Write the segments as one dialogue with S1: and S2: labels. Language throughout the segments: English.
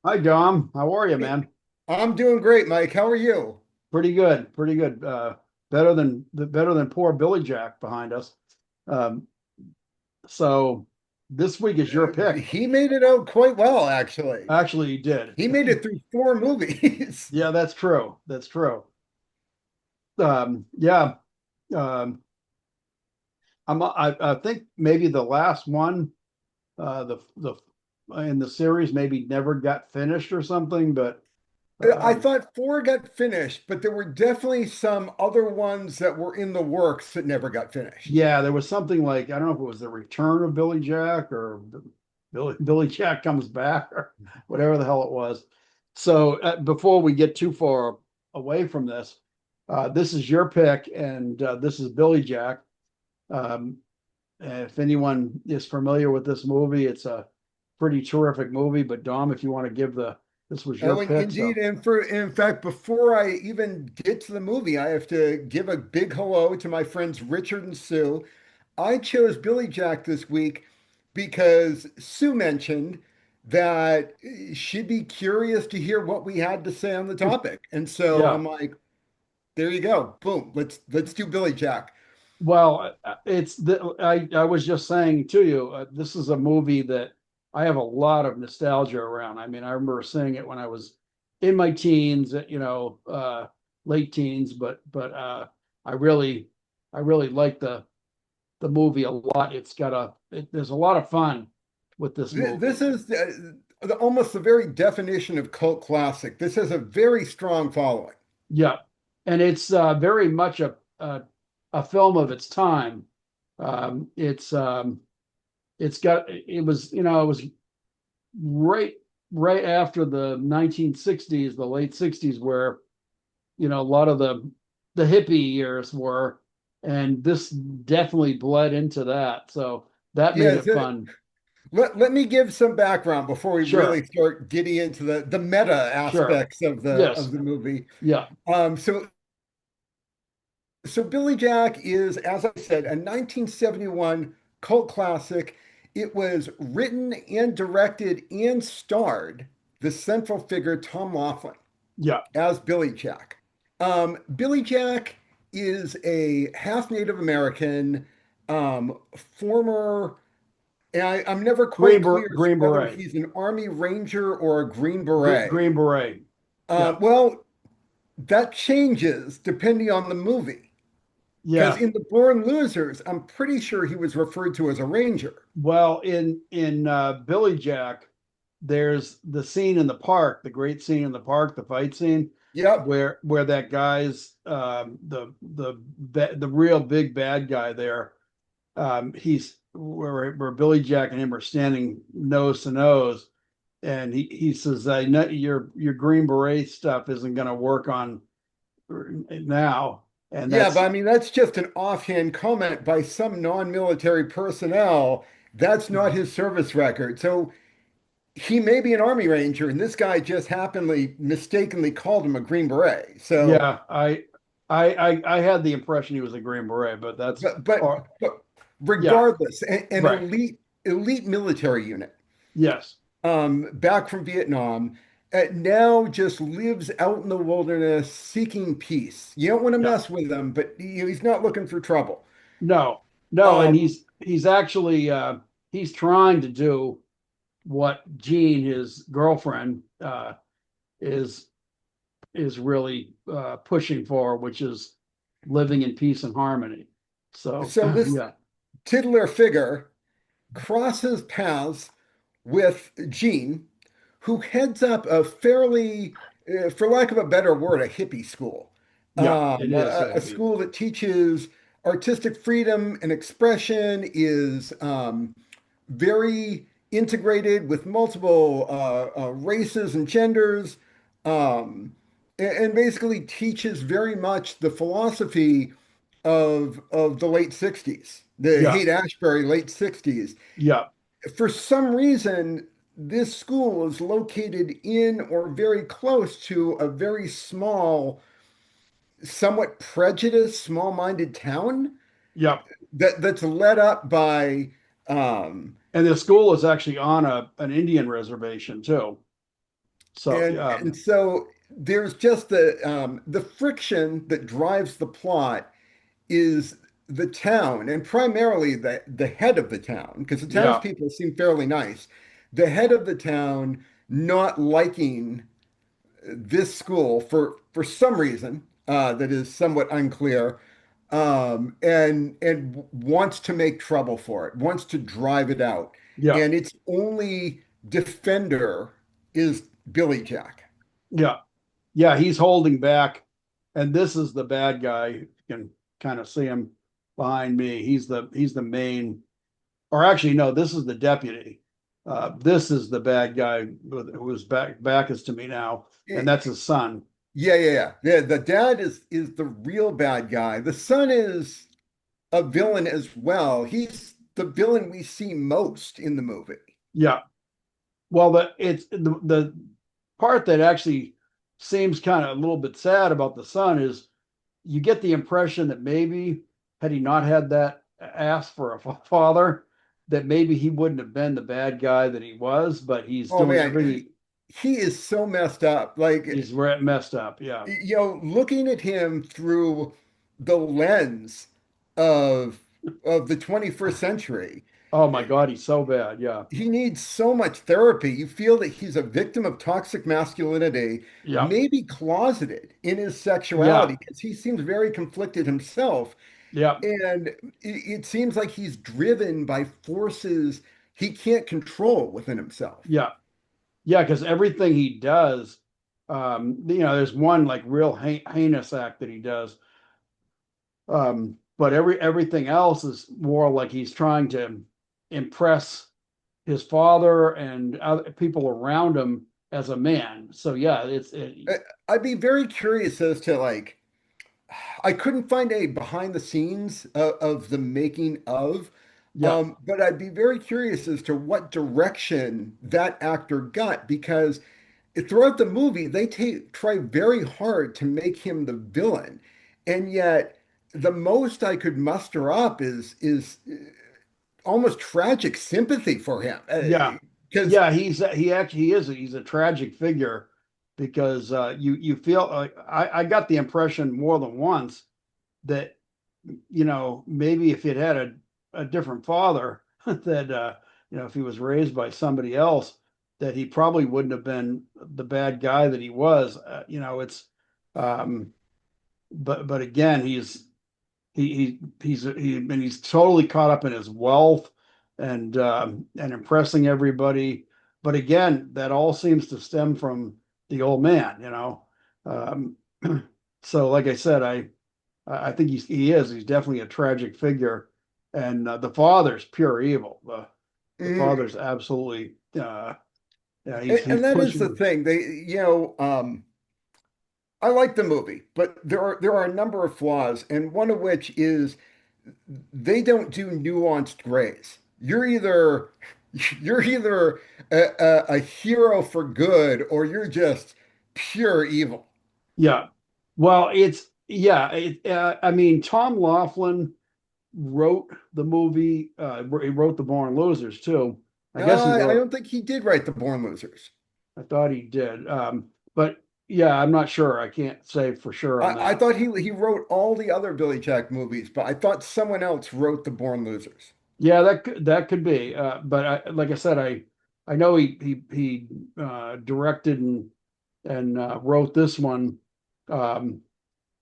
S1: Hi, Dom. How are you,
S2: Hey,
S1: man?
S2: I'm doing great, Mike. How are you?
S1: Pretty good, pretty good. Better than poor Billy Jack behind us. Um, so this week is your pick.
S2: He made it out quite well, actually.
S1: Actually, he did.
S2: He made it through four movies.
S1: Yeah, that's true. That's true. Yeah. Um, I think maybe the last one, the in the series maybe never got finished or something, but
S2: I
S1: um,
S2: thought four got finished, but there were definitely some other ones that were in the works that never got finished.
S1: yeah, there was something like I don't know if it was the return of Billy Jack or Billy Jack comes back or whatever the hell it was. So before we get too far away from this, this is your pick, and this is Billy Jack. Um, if anyone is familiar with this movie, it's a pretty terrific movie. But Dom, if you want to give this was your
S2: Oh,
S1: pick,
S2: indeed.
S1: so
S2: In fact, before I even get to the movie, I have to give a big hello to my friends Richard and Sue. I chose Billy Jack this week because Sue mentioned that she'd be curious to hear what we had to say on the topic. And so
S1: yeah.
S2: I'm like, there you go. Boom. Let's do Billy Jack.
S1: Well, I was just saying to you, this is a movie that I have a lot of nostalgia around. I mean, I remember seeing it when I was in my teens, late teens, but I really like the movie a lot. There's a lot of fun with this
S2: This
S1: movie.
S2: is almost the very definition of cult classic. This has a very strong following.
S1: Yeah, and it's very much a film of its time. Um, it's um, it was right right after the 1960s, the late 60s, where a lot of the hippie years were, and this definitely bled into that. So that made
S2: Yes,
S1: it fun.
S2: let me give some background before we
S1: Sure,
S2: really start getting into the meta
S1: sure.
S2: aspects of
S1: Yes.
S2: the movie.
S1: Yeah.
S2: So Billy Jack is, as I said, a 1971 cult classic. It was written and directed and starred the central figure Tom Laughlin
S1: Yeah.
S2: as Billy Jack. Billy Jack is a half Native American, former, and I'm never quite clear as to
S1: Green
S2: whether
S1: Beret.
S2: he's an Army Ranger or a Green Beret.
S1: Green Beret. Yeah.
S2: Well, that changes depending on the movie. Because
S1: Yeah.
S2: in the Born Losers, I'm pretty sure he was referred to as a ranger.
S1: Well, in Billy Jack, there's the scene in the park, the great scene in the park, the fight scene,
S2: Yep.
S1: where that guy's the real big bad guy there. He's where Billy Jack and him are standing nose to nose, and he says, "I know your Green Beret stuff isn't going to work on now," and
S2: Yeah,
S1: that's
S2: but I mean, that's just an offhand comment by some non-military personnel. That's not his service record. So he may be an Army Ranger, and this guy just happenly mistakenly called him a Green Beret. So,
S1: yeah. I had the impression he was a Green Beret, but that's
S2: but but,
S1: or
S2: but
S1: yeah,
S2: regardless, an
S1: right.
S2: elite military unit,
S1: Yes.
S2: back from Vietnam, now just lives out in the wilderness seeking peace. You don't want to
S1: Yeah.
S2: mess with him, but he's not looking for trouble.
S1: No. No, and
S2: Um,
S1: he's actually he's trying to do what Jean, his girlfriend, is is really pushing for, which is living in peace and harmony. So
S2: so this
S1: yeah.
S2: titular figure crosses paths with Jean, who heads up a fairly, for lack of a better word, a hippie school,
S1: Yeah, it is
S2: a school that teaches artistic freedom and expression, is very integrated with multiple races and genders, and basically teaches very much the philosophy of the late 60s, the
S1: yeah,
S2: Haight-Ashbury late 60s.
S1: yeah.
S2: For some reason, this school is located in or very close to a very small, somewhat prejudiced, small-minded town
S1: Yeah.
S2: that's led up by um,
S1: And the school is actually on a an Indian reservation too. So
S2: And so there's just the friction that drives the plot is the town, and primarily the head of the town, because the
S1: yeah,
S2: townspeople seem fairly nice. The head of the town not liking this school for some reason that is somewhat unclear, and wants to make trouble for it, wants to drive it out,
S1: yeah,
S2: and its only defender is Billy Jack.
S1: yeah, yeah. He's holding back, and this is the bad guy. You can kind of see him behind me. He's the main, or actually, no, this is the deputy. This is the bad guy who's back is to me now, and that's his son.
S2: Yeah. The dad is the real bad guy. The son is a villain as well. He's the villain we see most in the movie.
S1: Yeah. Well, the part that actually seems kind of a little bit sad about the son is you get the impression that maybe had he not had that ask for a father, that maybe he wouldn't have been the bad guy that he was, but he's
S2: Oh
S1: doing
S2: man,
S1: everything.
S2: he is so messed up. Like,
S1: He's messed up. Yeah.
S2: looking at him through the lens of of the 21st century,
S1: Oh my God, he's so bad. Yeah.
S2: he needs so much therapy. You feel that he's a victim of toxic masculinity,
S1: Yeah.
S2: maybe closeted in his
S1: Yeah.
S2: sexuality, because he seems very conflicted himself.
S1: Yeah.
S2: And it seems like he's driven by forces he can't control within himself.
S1: Yeah. Yeah. Because everything he does, there's one like real heinous act that he does. But everything else is more like he's trying to impress his father and other people around him as a man. So yeah,
S2: I'd be very curious as to like, I couldn't find a behind the scenes of the making of,
S1: yeah,
S2: but I'd be very curious as to what direction that actor got because throughout the movie they try very hard to make him the villain, and yet the most I could muster up is almost tragic sympathy for him
S1: yeah,
S2: because
S1: yeah. He's a tragic figure because you feel I got the impression more than once that maybe if he'd had a different father that if he was raised by somebody else that he probably wouldn't have been the bad guy that he was. It's um, but again he's totally caught up in his wealth and impressing everybody. But again, that all seems to stem from the old man. Um, so like I said, I think he's definitely a tragic figure, and the father's pure evil. The
S2: mm,
S1: father's absolutely yeah, he's
S2: and that is the
S1: pushing.
S2: thing I like the movie, but there are a number of flaws, and one of which is they don't do nuanced grays. You're either a hero for good or you're just pure evil.
S1: Yeah, well, I mean, Tom Laughlin wrote the movie. He wrote The Born Losers too. I guess he
S2: I
S1: wrote.
S2: don't think he did write The Born Losers.
S1: I thought he did, but yeah, I'm not sure. I can't say for sure on
S2: I
S1: that.
S2: thought he wrote all the other Billy Jack movies, but I thought someone else wrote The Born Losers.
S1: Yeah, that could be. But like I said, I know he directed and wrote this one. Um,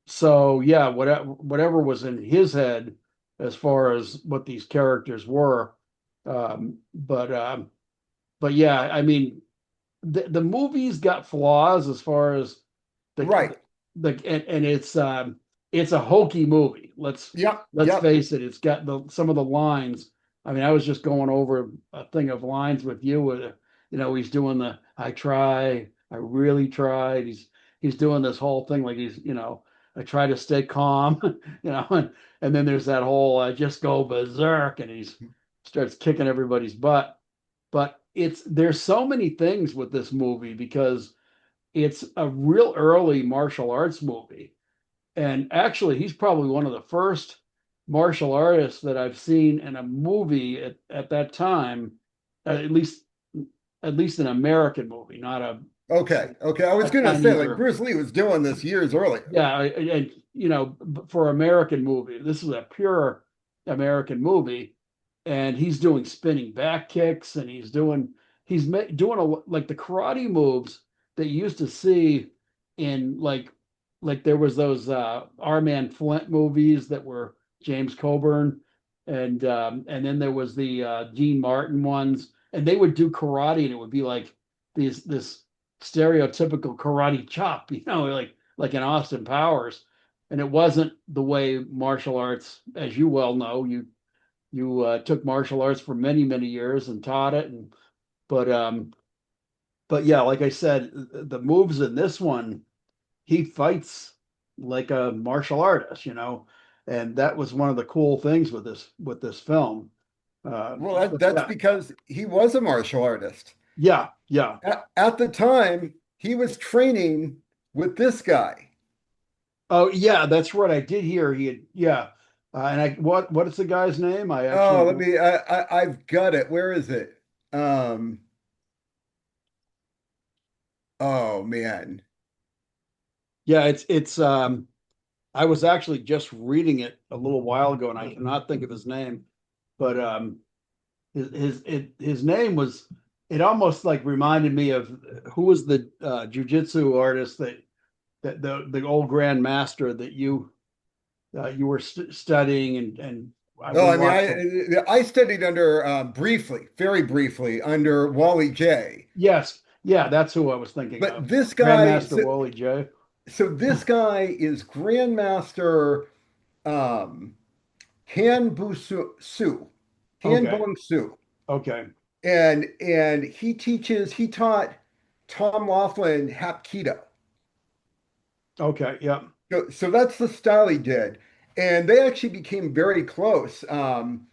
S1: so yeah, whatever was in his head as far as what these characters were. Um, but um, but yeah, I mean, the movie's got flaws as far as
S2: Right.
S1: and it's a hokey movie.
S2: Yep.
S1: Let's
S2: Yep.
S1: face it, it's got some of the lines. I mean, I was just going over a thing of lines with you where he's doing the I try, I really tried. He's doing this whole thing like I try to stay calm, and then there's that whole I just go berserk and he's starts kicking everybody's butt. But there's so many things with this movie because it's a real early martial arts movie. And actually, he's probably one of the first martial artists that I've seen in a movie at that time, at least an American movie, not a
S2: Okay. Okay. I was
S1: A
S2: going to say, like,
S1: neither.
S2: Bruce Lee was doing this years earlier.
S1: Yeah, and for American movie, this is a pure American movie, and he's doing spinning back kicks, and doing like the karate moves that you used to see in like there was those Our Man Flint movies that were James Coburn, and then there was the Gene Martin ones, and they would do karate, and it would be like this stereotypical karate chop, like in Austin Powers. And it wasn't the way martial arts, as you well know, you took martial arts for many, many years and taught it. But um, but yeah, like I said, the moves in this one, he fights like a martial artist. And that was one of the cool things with this film.
S2: Well,
S1: But
S2: that's
S1: yeah,
S2: because he was a martial artist.
S1: yeah, yeah.
S2: At the time, he was training with this guy.
S1: Oh yeah, that's what I did hear. He had, yeah. And what is the guy's name? I
S2: Oh,
S1: actually,
S2: I've got it. Where is it? Um, oh man.
S1: yeah, it's I was actually just reading it a little while ago, and I cannot think of his name. But his name was, it almost like reminded me of who was the jujitsu artist that the old Grand Master that you were studying, and
S2: Oh,
S1: we
S2: I mean,
S1: watched.
S2: I studied under briefly, very briefly, under Wally J.
S1: Yes, yeah, that's who I was thinking
S2: But
S1: of.
S2: this guy,
S1: Grandmaster
S2: so,
S1: Wally J.
S2: so this guy is Grandmaster um, Han Busu Su, Han
S1: Okay,
S2: Bong Su,
S1: okay,
S2: and he taught Tom Laughlin Hapkido.
S1: okay, yeah,
S2: So that's the style he did. And they actually became very close. Han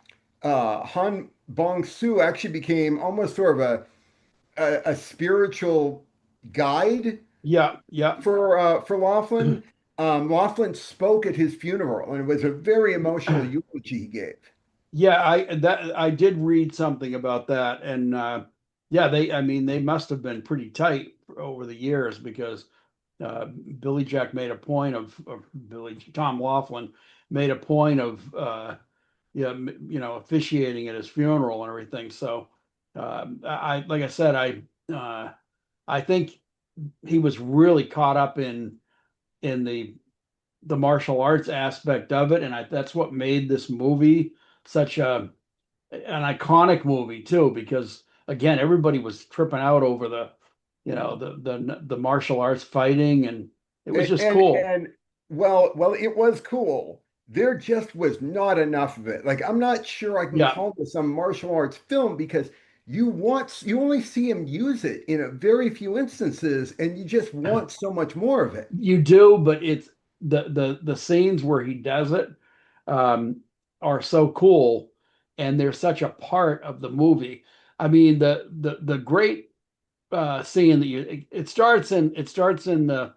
S2: Bong Su actually became almost sort of a spiritual guide
S1: yeah, yeah.
S2: for Laughlin. Laughlin spoke at his funeral, and it was a very emotional eulogy he gave.
S1: Yeah, I did read something about that, and yeah, I mean, they must have been pretty tight over the years because Billy Jack made a point of Billy Tom Laughlin made a point of yeah, officiating at his funeral and everything. So I like I said, I think he was really caught up in the martial arts aspect of it, and that's what made this movie such an iconic movie too, because again, everybody was tripping out over the martial arts fighting, and it was just cool.
S2: And well, it was cool. There just was not enough of it. Like I'm not sure I can
S1: Yeah,
S2: call this a martial arts film because you only see him use it in a very few instances, and you just want so much more of it.
S1: you do, but it's the scenes where he does it um, are so cool, and they're such a part of the movie. I mean, the great scene that it starts in the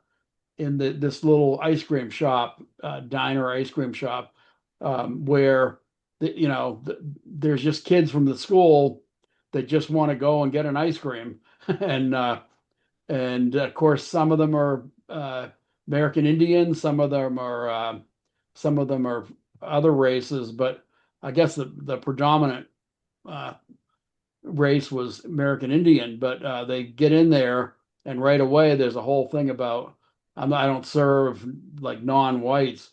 S1: this little ice cream shop, diner ice cream shop, where there's just kids from the school that just want to go and get an ice cream, and of course some of them are American Indians, some of them are other races, but I guess the predominant uh, race was American Indian. But they get in there, and right away there's a whole thing about I don't serve like non-whites,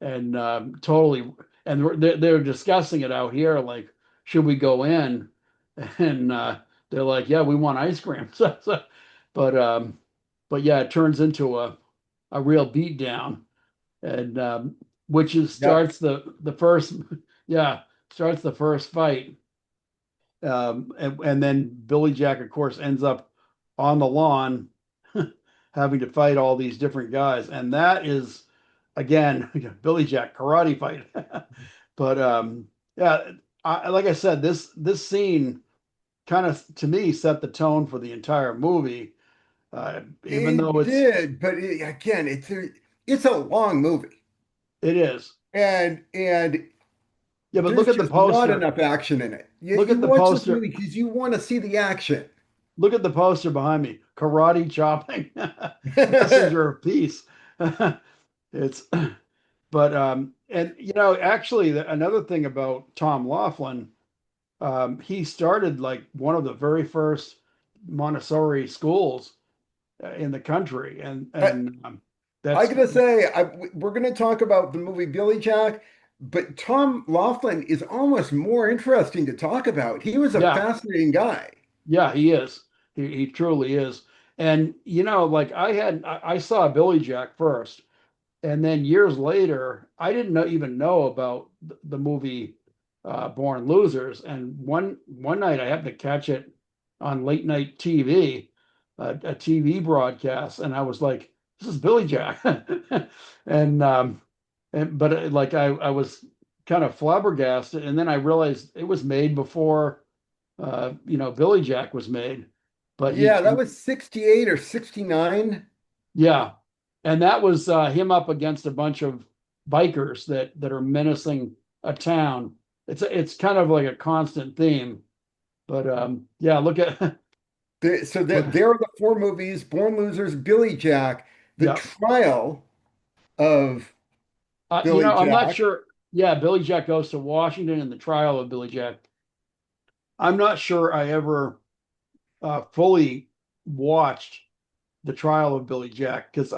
S1: and totally, and they're discussing it out here, like should we go in, and they're like, yeah, we want ice cream. But but yeah, it turns into a real beatdown, and which is
S2: Yep.
S1: starts the first yeah starts the first fight, and then Billy Jack, of course, ends up on the lawn having to fight all these different guys, and that is again Billy Jack karate fight. But yeah, like I said, this scene kind of to me set the tone for the entire movie. Even though
S2: It did, but again, it's a long movie,
S1: it is.
S2: and
S1: Yeah, but
S2: there's
S1: look at the
S2: just not
S1: poster.
S2: enough action in it.
S1: Look
S2: You
S1: at the
S2: watch this
S1: poster.
S2: movie because you want to see the action.
S1: look at the poster behind me. Karate chopping, messenger of peace. It's but and actually another thing about Tom Laughlin, he started like one of the very first Montessori schools in the country, and
S2: I
S1: that's
S2: gotta say, we're gonna talk about the movie Billy Jack, but Tom Laughlin is almost more interesting to talk about. He was a
S1: yeah,
S2: fascinating guy.
S1: yeah, he is. He truly is. And like I saw Billy Jack first, and then years later, I didn't even know about the movie Born Losers. And one night I happened to catch it on late night TV, a TV broadcast, and I was like, "This is Billy Jack," and but like I was kind of flabbergasted, and then I realized it was made before Billy Jack was made, but
S2: Yeah, that was 68 or 69.
S1: yeah, and that was him up against a bunch of bikers that are menacing a town. It's kind of like a constant theme, but yeah, look at
S2: So
S1: look,
S2: there are the four movies: Born Losers, Billy Jack, The
S1: yeah.
S2: Trial of Billy
S1: I'm not
S2: Jack.
S1: sure. Yeah, Billy Jack goes to Washington and the trial of Billy Jack. I'm not sure I ever fully watched the trial of Billy Jack because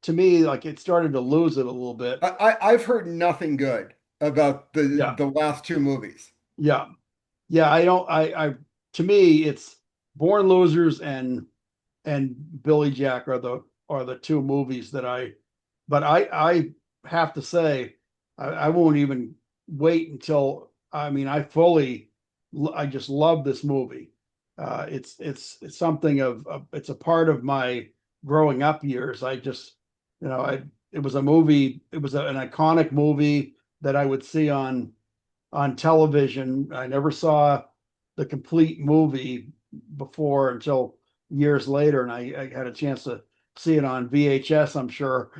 S1: to me, like it started to lose it a little bit.
S2: I've heard nothing good about
S1: Yeah,
S2: the last two movies.
S1: yeah. Yeah, I don't. To me, it's Born Losers and Billy Jack are the two movies that but I have to say, I won't even wait until. I mean, I just love this movie. It's something it's a part of my growing up years. I just, I it was a movie. It was an iconic movie that I would see on television. I never saw the complete movie before until years later, and I had a chance to see it on VHS, I'm sure.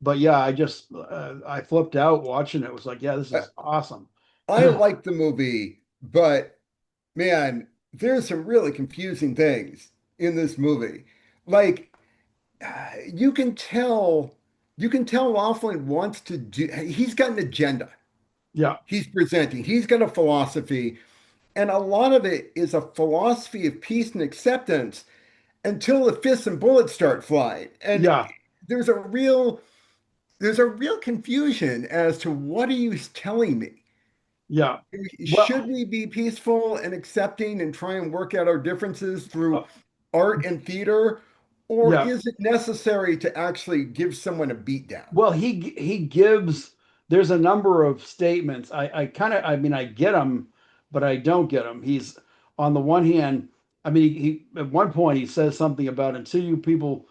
S1: But yeah, I flipped out watching it. It was like, yeah, this
S2: I,
S1: is awesome.
S2: I like the movie, but man, there's some really confusing things in this movie. Like you can tell, Laughlin wants to do. He's got an agenda.
S1: Yeah,
S2: He's presenting. He's got a philosophy, and a lot of it is a philosophy of peace and acceptance until the fists and bullets start flying. And
S1: yeah,
S2: there's a real there's a real confusion as to what are you telling me?
S1: yeah.
S2: Should
S1: Well,
S2: we be peaceful and accepting and try and work out our differences through
S1: uh,
S2: art and theater? Or
S1: yeah.
S2: is it necessary to actually give someone a beatdown?
S1: Well, he gives. There's a number of statements. I mean, I get him, but I don't get him. He's on the one hand. I mean, he at one point he says something about until you people,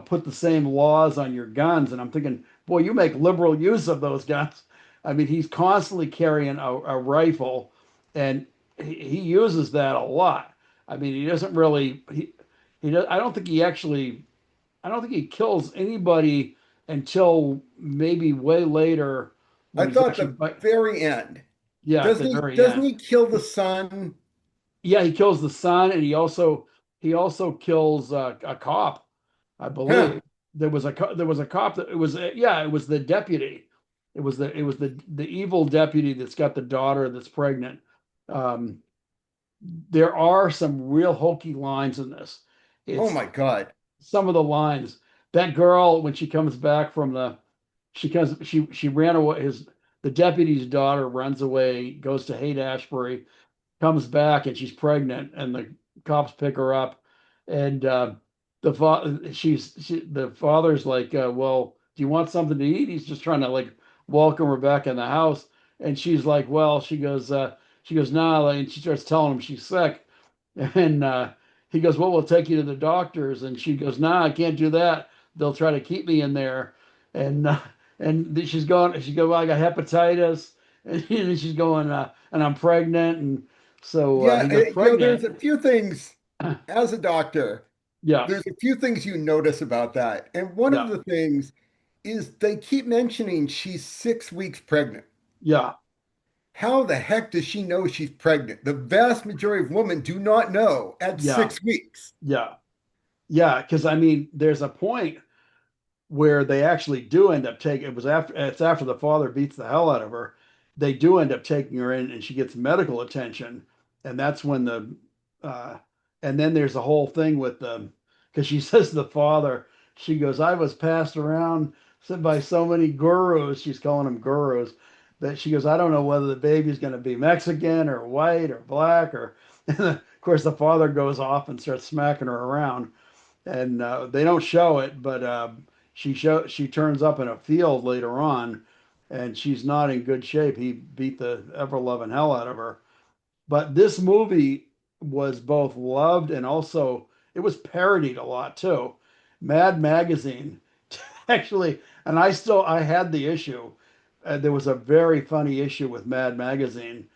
S1: put the same laws on your guns, and I'm thinking, boy, you make liberal use of those guns. I mean, he's constantly carrying a rifle, and he uses that a lot. I mean, he doesn't really. He does, I don't think he kills anybody until maybe way later
S2: I
S1: when he's
S2: thought
S1: actually
S2: the very end.
S1: yeah, at the
S2: Doesn't he
S1: very
S2: doesn't
S1: end.
S2: he kill the son?
S1: Yeah, he kills the son, and he also kills a cop, I
S2: Huh.
S1: believe. There was a cop that it was the deputy. It was the evil deputy that's got the daughter that's pregnant. Um, there are some real hokey lines in this.
S2: Oh
S1: It's
S2: my God.
S1: some of the lines. That girl, when she comes back from she ran away. The deputy's daughter runs away, goes to Haight Ashbury, comes back, and she's pregnant, and the cops pick her up, and the father's like, well, do you want something to eat? He's just trying to like welcome her back in the house, and she's like, well, she goes, nah, and she starts telling him she's sick, and he goes, well, we'll take you to the doctors, and she goes, nah, I can't do that. They'll try to keep me in there, and she's going, she goes, well, I got hepatitis, and she's going, and I'm pregnant, and so
S2: Yeah,
S1: he goes,
S2: there's
S1: pregnant,
S2: a few things as a doctor,
S1: yeah,
S2: there's a few things you notice about that. And one of
S1: yeah,
S2: the things is they keep mentioning she's 6 weeks pregnant.
S1: yeah,
S2: how the heck does she know she's pregnant? The vast majority of women do not know at
S1: Yeah,
S2: 6 weeks.
S1: yeah, yeah. Because I mean, there's a point where they actually do end up taking it's after the father beats the hell out of her. They do end up taking her in, and she gets medical attention, and that's when the uh, and then there's a whole thing with the because she says to the father, she goes, "I was passed around by so many gurus." She's calling them gurus. That she goes, "I don't know whether the baby's going to be Mexican or white or black or." And of course, the father goes off and starts smacking her around, and they don't show it, but she turns up in a field later on, and she's not in good shape. He beat the ever loving hell out of her. But this movie was both loved and also it was parodied a lot too. Mad Magazine actually, and I had the issue. There was a very funny issue with Mad Magazine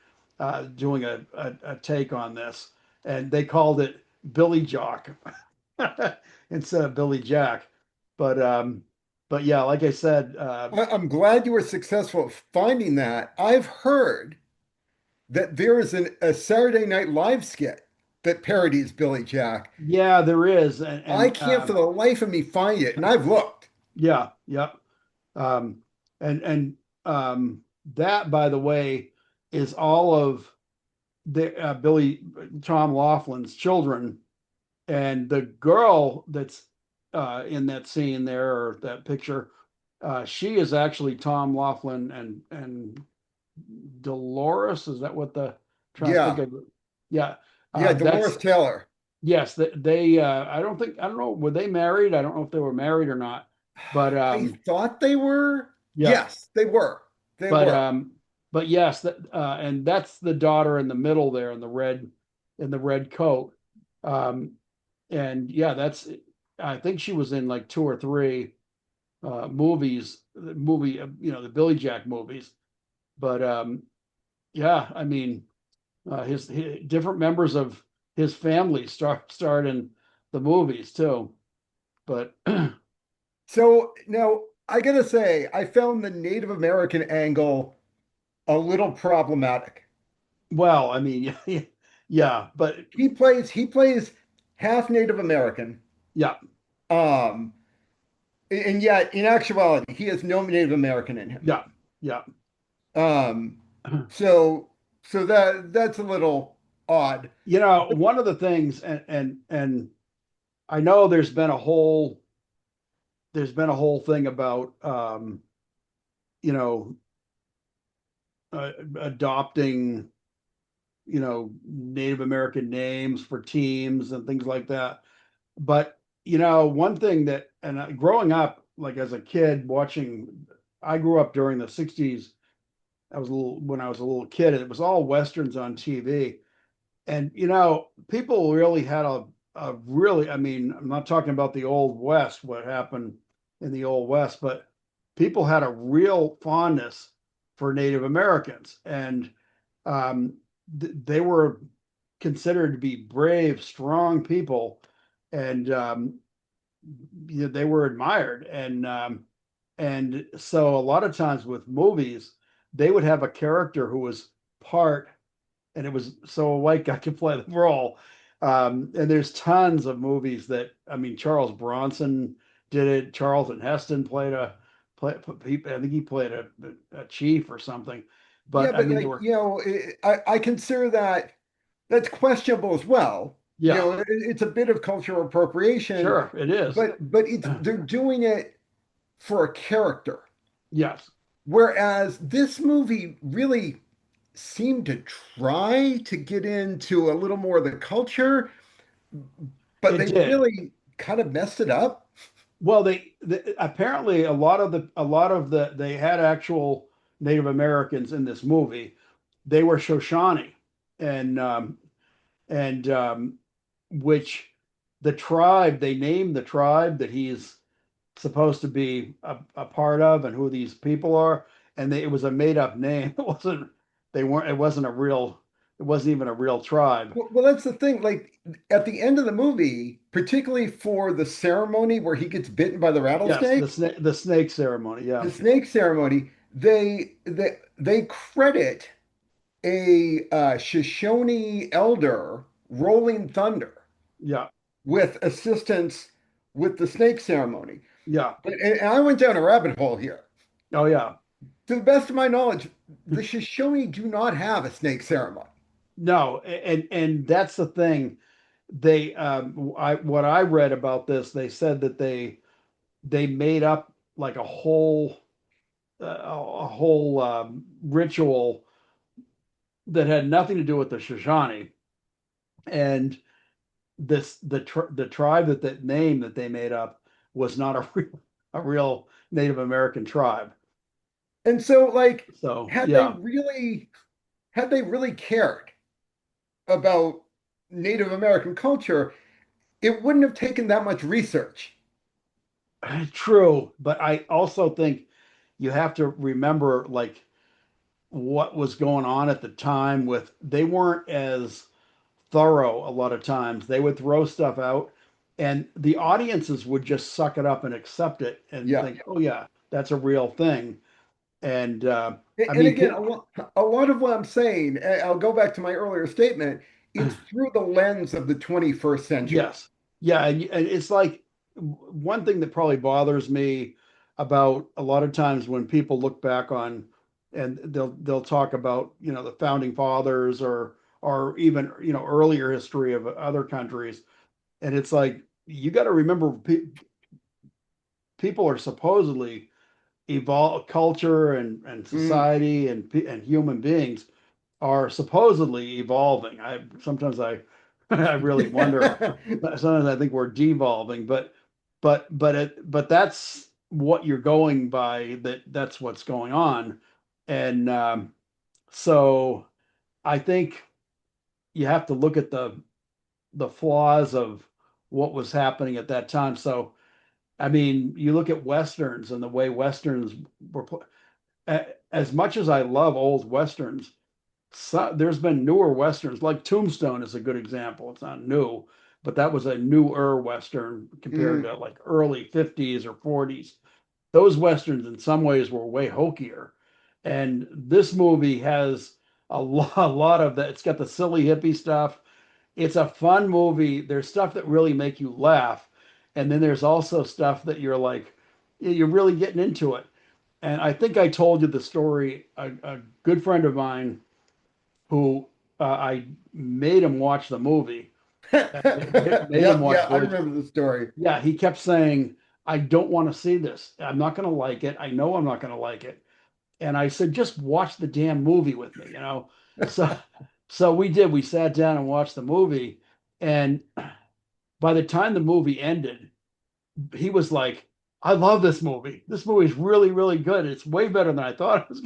S1: doing a take on this, and they called it Billy Jock instead of Billy Jack. But but yeah, like I said,
S2: I'm glad you were successful at finding that. I've heard that there is a Saturday Night Live skit that parodies Billy Jack.
S1: yeah, there is,
S2: I
S1: and
S2: can't for the life of me find it, and I've looked.
S1: yeah, yeah, um, and that, by the way, is all of the Billy Tom Laughlin's children, and the girl that's in that scene there or that picture, she is actually Tom Laughlin and Delores. Is that what the trying to think
S2: Yeah,
S1: of? Yeah,
S2: yeah,
S1: that's
S2: Delores Taylor.
S1: yes. They I don't know. Were they married? I don't know if they were married or not. But
S2: I thought they were.
S1: yeah,
S2: Yes, they were. They
S1: but
S2: were.
S1: um, but yes, and that's the daughter in the middle there in the red coat. Um, and yeah, that's I think she was in like two or three movies, the Billy Jack movies. But yeah, I mean, his different members of his family starred in the movies too. But
S2: So now I gotta say, I found the Native American angle a little problematic.
S1: well, I mean, yeah, yeah, but
S2: He plays half Native American.
S1: yeah,
S2: Um, and yet in actuality, he has no Native American in him.
S1: yeah, yeah.
S2: Um, so so that's a little odd.
S1: One of the things, and I know there's been a whole thing about you know adopting Native American names for teams and things like that. But one thing that, and growing up, like as a kid watching, I grew up during the '60s. When I was a little kid, and it was all westerns on TV. And people really had a really, I mean, I'm not talking about the old West, what happened in the old West, but people had a real fondness for Native Americans, and they were considered to be brave, strong people, and they were admired. And so a lot of times with movies, they would have a character who was part and it was so a white guy could play the role. And there's tons of movies that I mean, Charles Bronson did it. Charlton Heston I think he played a chief or something.
S2: Yeah,
S1: But I
S2: but
S1: mean, there
S2: like,
S1: were
S2: I consider that's questionable as well.
S1: yeah,
S2: It's a bit of cultural appropriation,
S1: sure, it is.
S2: but they're doing it for a character.
S1: Yes,
S2: Whereas this movie really seemed to try to get into a little more of the culture, but
S1: it
S2: they
S1: did.
S2: really kind of messed it up.
S1: Well, they apparently a lot of the they had actual Native Americans in this movie. They were Shoshone, and and which the tribe they named the tribe that he's supposed to be a part of and who these people are, and it was a made up name. It wasn't they weren't it wasn't a real it wasn't even a real tribe.
S2: Well, that's the thing. Like at the end of the movie, particularly for the ceremony where he gets bitten by the
S1: Yes,
S2: rattlesnake,
S1: the snake ceremony. Yeah,
S2: the snake ceremony, they credit a Shoshone elder rolling thunder
S1: Yeah.
S2: with assistance with the snake ceremony.
S1: Yeah.
S2: And I went down a rabbit hole here.
S1: Oh yeah.
S2: To the best of my knowledge, the Shoshone do not have a snake ceremony.
S1: No, and that's the thing. They I what I read about this, they said that they made up like a whole ritual that had nothing to do with the Shoshone, and the tribe that name that they made up was not a real Native American tribe.
S2: And so, like,
S1: So
S2: had they
S1: yeah,
S2: really had they really cared about Native American culture, it wouldn't have taken that much research.
S1: true. But I also think you have to remember like what was going on at the time with they weren't as thorough a lot of times. They would throw stuff out and the audiences would just suck it up and accept it and
S2: Yeah.
S1: think, oh yeah, that's a real thing. And I
S2: And
S1: mean,
S2: again, a lot of what I'm saying, I'll go back to my earlier statement, it's through the lens of the 21st century.
S1: yes, yeah, and it's like one thing that probably bothers me about a lot of times when people look back on and they'll talk about the founding fathers or even earlier history of other countries, and it's like you got to remember people are supposedly evolve culture and
S2: Mm.
S1: society and human beings are supposedly evolving. I sometimes I I really wonder. Sometimes I think we're devolving, but that's what you're going by. That's what's going on, and so I think you have to look at the flaws of what was happening at that time. So I mean, you look at westerns and the way westerns were. As much as I love old westerns, there's been newer westerns, like Tombstone is a good example. It's not new, but that was a newer western compared
S2: Mm.
S1: to like early 50s or 40s. Those westerns in some ways were way hokier. And this movie has a lot of that. It's got the silly hippie stuff. It's a fun movie. There's stuff that really make you laugh. And then there's also stuff that you're like, you're really getting into it. And I think I told you the story. A good friend of mine who I made him watch the movie. Made him
S2: Yep,
S1: watch
S2: yeah, I
S1: Village.
S2: remember the story.
S1: Yeah, he kept saying, "I don't want to see this. I'm not going to like it. I know I'm not going to like it." And I said, "Just watch the damn movie with me." So, so we did. We sat down and watched the movie, and by the time the movie ended, he was like, I love this movie. This movie is really, really good. It's way better than I thought it was.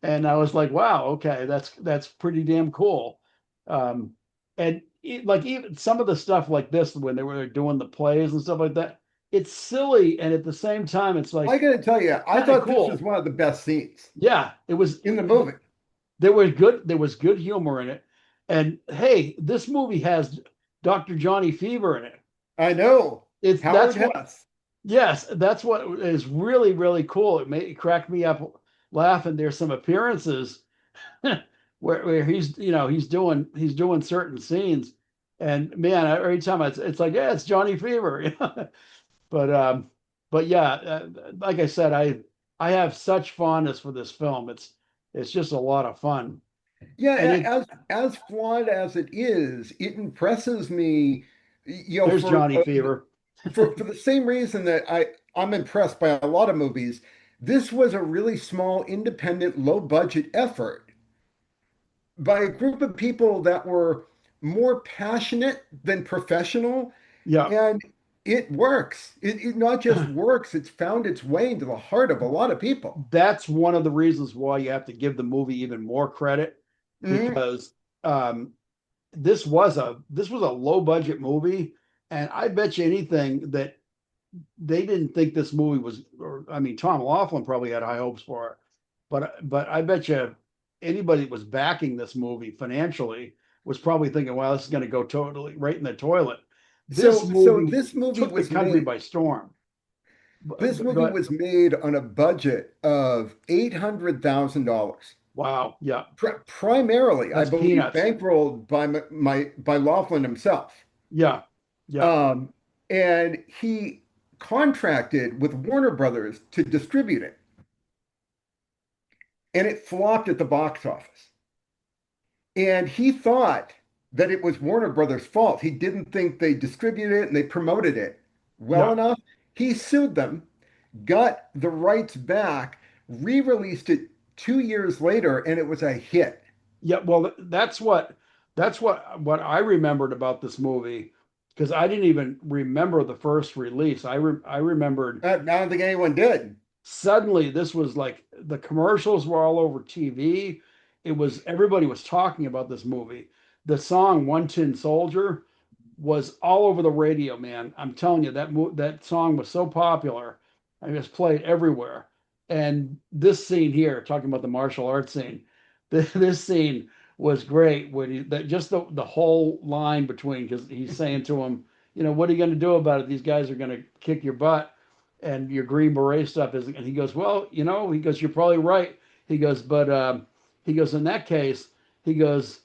S1: And I was like, wow, okay, that's pretty damn cool. Um, and like even some of the stuff like this, when they were doing the plays and stuff like that, it's silly, and at the same time, it's
S2: I
S1: like
S2: gotta tell you, I
S1: kind of
S2: thought this was
S1: cool.
S2: one of the best scenes
S1: Yeah, it was.
S2: in the movie.
S1: There was good humor in it. And hey, this movie has Dr. Johnny Fever in it.
S2: I know.
S1: It's
S2: Howard
S1: that's what
S2: Hess.
S1: Yes, that's what is really, really cool. It cracked me up laughing. There's some appearances where he's doing certain scenes, and man, every time it's like yeah, it's Johnny Fever. But but yeah, like I said, I have such fondness for this film. It's just a lot of fun, and
S2: Yeah,
S1: it
S2: as flawed as it is, it impresses me,
S1: there's Johnny Fever.
S2: for the same reason that I'm impressed by a lot of movies. This was a really small, independent, low budget effort by a group of people that were more passionate than professional,
S1: Yeah.
S2: and it works. It not just works, it's found its way into the heart of a lot of people.
S1: That's one of the reasons why you have to give the movie even more credit
S2: Mhm.
S1: because um, this was a low budget movie, and I bet you anything that they didn't think this movie was. Or I mean, Tom Laughlin probably had high hopes for it, but I bet you anybody that was backing this movie financially was probably thinking, "Well, this is going to go totally right in the toilet." This
S2: So
S1: movie took the country by storm.
S2: this movie
S1: But
S2: was made on a budget of $800,000.
S1: Wow. Yeah.
S2: Primarily, I
S1: That's
S2: believe,
S1: peanuts.
S2: bankrolled by by Laughlin himself.
S1: Yeah. Yeah.
S2: Um, and he contracted with Warner Brothers to distribute it, and it flopped at the box office. And he thought that it was Warner Brothers' fault. He didn't think they distributed it and they promoted it well
S1: Yeah.
S2: enough. He sued them, got the rights back, re-released it 2 years later, and it was a hit.
S1: Yeah. Well, that's what I remembered about this movie because I didn't even remember the first release. I remembered
S2: I don't think anyone did.
S1: suddenly this was like the commercials were all over TV. It was everybody was talking about this movie. The song One Tin Soldier was all over the radio, man. I'm telling you that song was so popular. I just played everywhere. And this scene here, talking about the martial arts scene, this scene was great when just the whole line between because he's saying to him, what are you going to do about it? These guys are going to kick your butt, and your Green Beret stuff is. And he goes, well, he goes, you're probably right. He goes, but he goes, in that case, he goes,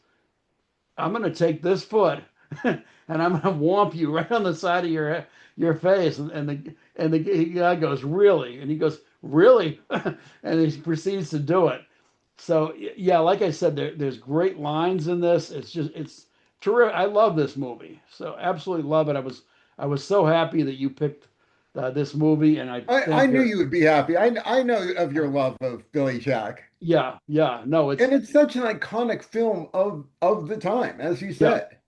S1: I'm going to take this foot and I'm going to whomp you right on the side of your face. And the guy goes, really? And he goes, really? And he proceeds to do it. So yeah, like I said, there's great lines in this. It's terrific. I love this movie. So absolutely love it. I was so happy that you picked this movie, and I
S2: I
S1: think
S2: knew you would be happy. I know of your love of Billy Jack.
S1: yeah, yeah, no,
S2: And it's such an iconic film of the time, as you
S1: yeah.
S2: said.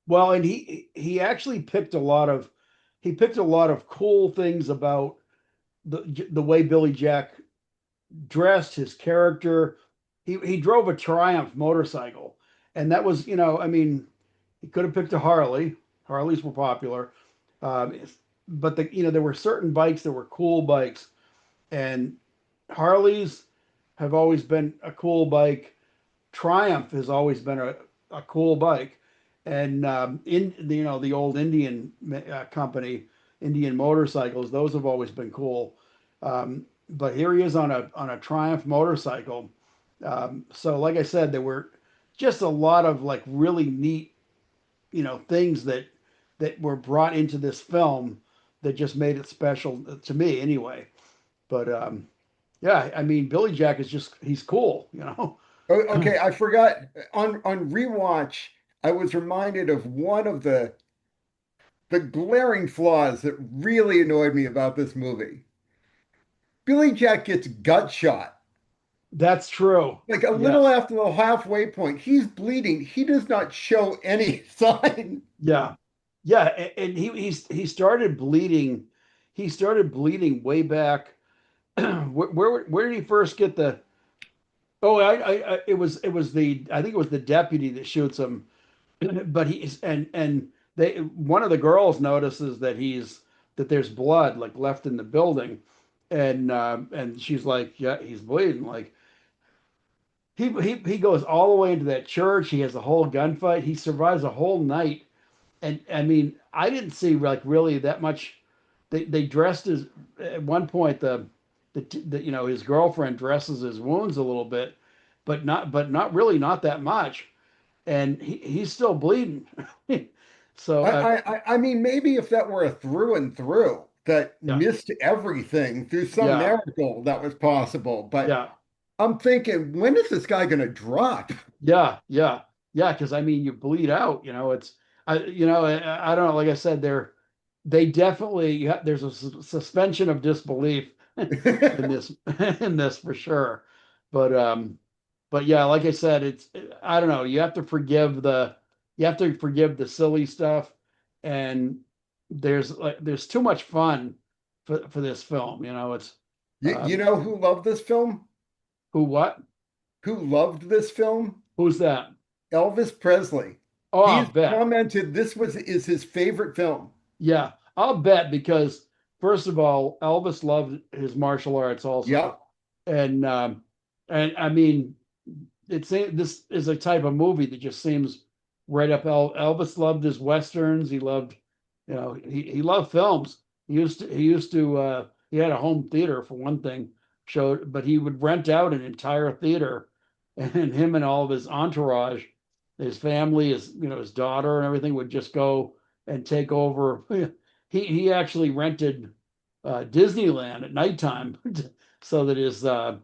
S1: Well, and he actually picked a lot of cool things about the way Billy Jack dressed, his character. He drove a Triumph motorcycle, and that was, I mean, he could have picked a Harley. Harleys were popular, um, but there were certain bikes that were cool bikes, and Harleys have always been a cool bike. Triumph has always been a cool bike, and in the old Indian company, Indian motorcycles, those have always been cool. But here he is on a Triumph motorcycle. So like I said, there were just a lot of like really neat things that were brought into this film that just made it special to me anyway. But yeah, I mean Billy Jack is just he's cool.
S2: Okay, I forgot on rewatch, I was reminded of one of the glaring flaws that really annoyed me about this movie. Billy Jack gets gut shot.
S1: That's true.
S2: Like a little
S1: Yes.
S2: after the halfway point, he's bleeding. He does not show any sign.
S1: Yeah. Yeah. And he started bleeding. He started bleeding way back. Where did he first get the? Oh, it was the I think it was the deputy that shoots him. But he's and they one of the girls notices that there's blood like left in the building, and she's like, yeah, he's bleeding. Like he goes all the way into that church. He has a whole gunfight. He survives a whole night. And I mean, I didn't see like really that much. They dressed his at one point the his girlfriend dresses his wounds a little bit, but not really not that much, and he's still bleeding. So
S2: I mean, maybe if that were a through and through that
S1: yeah,
S2: missed everything through some
S1: yeah,
S2: miracle that was possible. But
S1: yeah,
S2: I'm thinking, when is this guy going to drop?
S1: yeah, yeah, yeah. Because I mean, you bleed out. I don't know. Like I said, they definitely there's a suspension of disbelief in this in this for sure. But yeah, like I said, I don't know. You have to forgive the silly stuff, and there's too much fun for this film. It's
S2: You
S1: um,
S2: know who loved this film?
S1: who what
S2: Who loved this film?
S1: who's that?
S2: Elvis Presley.
S1: Oh,
S2: He's
S1: I'll bet.
S2: commented this was is his favorite film.
S1: Yeah, I'll bet because first of all, Elvis loved his martial arts also,
S2: Yep.
S1: and I mean, this is a type of movie that just seems right up. Elvis loved his westerns. He loved, he loved films. He had a home theater for one thing, but he would rent out an entire theater and him and all of his entourage, his family, his daughter and everything would just go and take over. He actually rented Disneyland at nighttime so that